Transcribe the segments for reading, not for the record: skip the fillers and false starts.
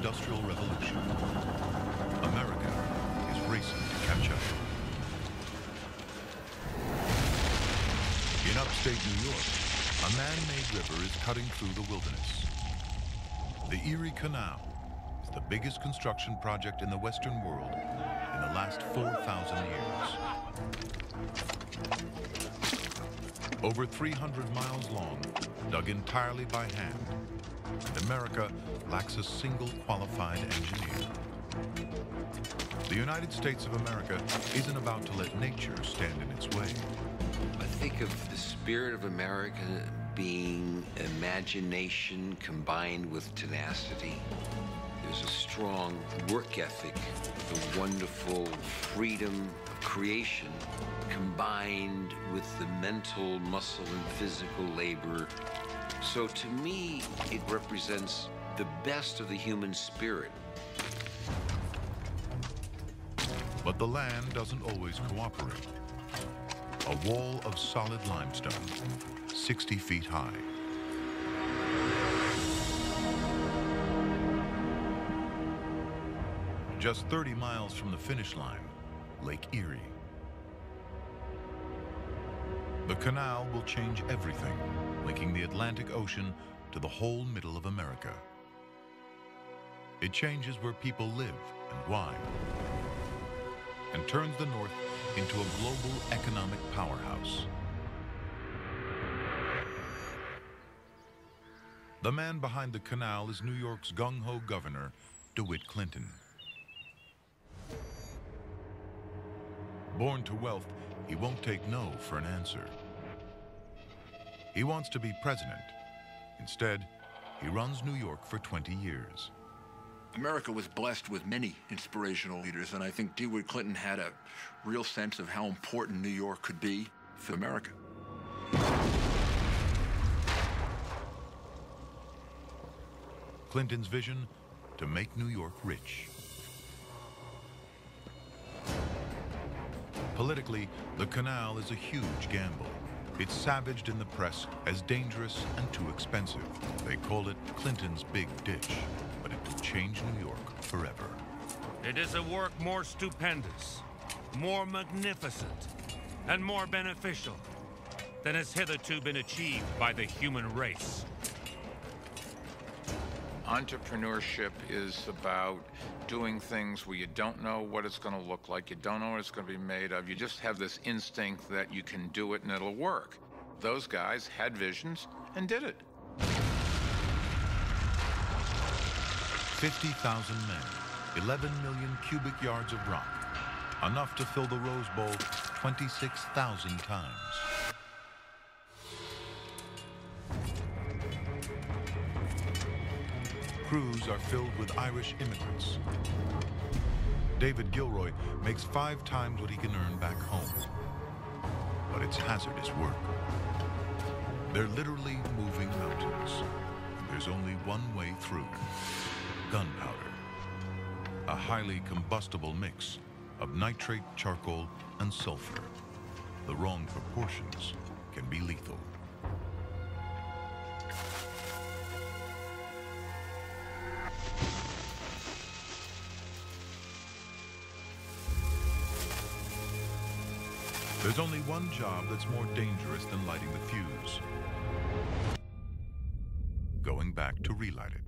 Industrial Revolution. America is racing to catch up. In upstate New York, a man-made river is cutting through the wilderness. The Erie Canal is the biggest construction project in the Western world in the last 4,000 years. Over 300 miles long, dug entirely by hand, and America lacks a single qualified engineer. The United States of America isn't about to let nature stand in its way. I think of the spirit of America being imagination combined with tenacity. There's a strong work ethic, the wonderful freedom of creation combined with the mental, muscle, and physical labor. So to me, it represents the best of the human spirit. But the land doesn't always cooperate. A wall of solid limestone, 60 feet high. Just 30 miles from the finish line, Lake Erie. The canal will change everything, linking the Atlantic Ocean to the whole middle of America. It changes where people live and why, and turns the North into a global economic powerhouse. The man behind the canal is New York's gung-ho governor, DeWitt Clinton. Born to wealth, he won't take no for an answer. He wants to be president. Instead, he runs New York for 20 years. America was blessed with many inspirational leaders, and I think DeWitt Clinton had a real sense of how important New York could be for America. Clinton's vision: to make New York rich. Politically, the canal is a huge gamble. It's savaged in the press as dangerous and too expensive. They call it Clinton's big ditch, but it will change New York forever. It is a work more stupendous, more magnificent, and more beneficial than has hitherto been achieved by the human race. Entrepreneurship is about doing things where you don't know what it's going to look like, you don't know what it's going to be made of, you just have this instinct that you can do it and it'll work. Those guys had visions and did it. 50,000 men, 11 million cubic yards of rock, enough to fill the Rose Bowl 26,000 times. Crews are filled with Irish immigrants. David Gilroy makes 5 times what he can earn back home. But it's hazardous work. They're literally moving mountains. There's only one way through: gunpowder. A highly combustible mix of nitrate, charcoal, and sulfur. The wrong proportions can be lethal. There's only one job that's more dangerous than lighting the fuse: going back to relight it.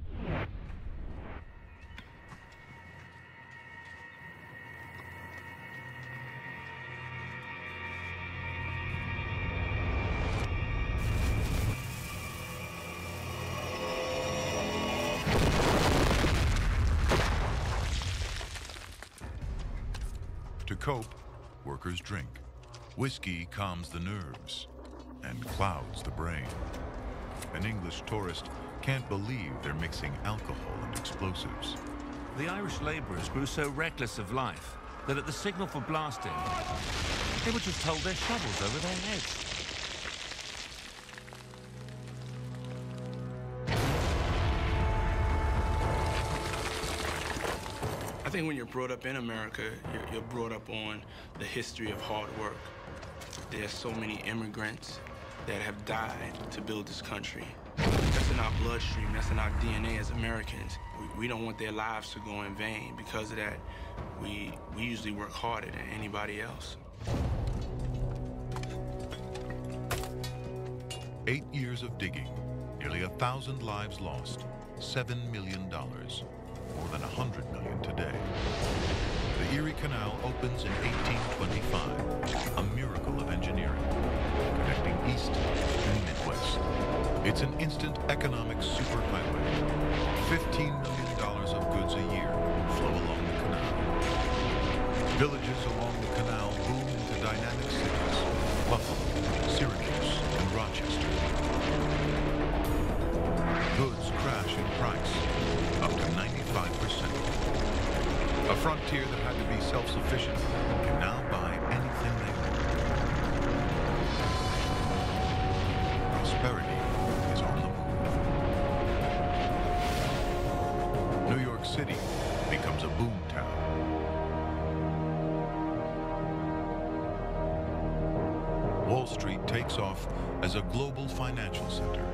To cope, workers drink. Whiskey calms the nerves and clouds the brain. An English tourist can't believe they're mixing alcohol and explosives. The Irish labourers grew so reckless of life that at the signal for blasting, they were just hold their shovels over their heads. I think when you're brought up in America, you're brought up on the history of hard work. There's so many immigrants that have died to build this country. That's in our bloodstream, that's in our DNA as Americans. We don't want their lives to go in vain. Because of that, we usually work harder than anybody else. 8 years of digging, nearly 1,000 lives lost, $7 million, more than $100 million today. The Erie Canal opens in 1825, a miracle of engineering, connecting East and Midwest. It's an instant economic superhighway. $15 million of goods a year flow along the canal. Villages along the canal boom into dynamic cities: Buffalo, Syracuse, and Rochester. Goods crash in price, up to 95%. A frontier that had to be self-sufficient can now buy anything they want. Prosperity is on the move. New York City becomes a boom town. Wall Street takes off as a global financial center.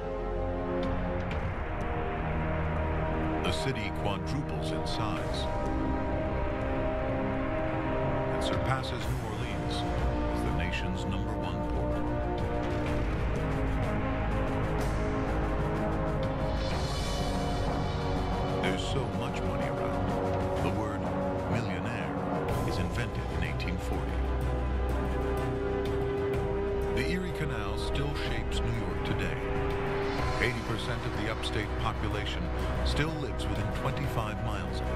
The city quadruples in size and surpasses New Orleans as the nation's #1 port. There's so much money around. The word millionaire is invented in 1840. The Erie Canal still shapes New York today. 80% of the upstate population still lives within 25 miles of it.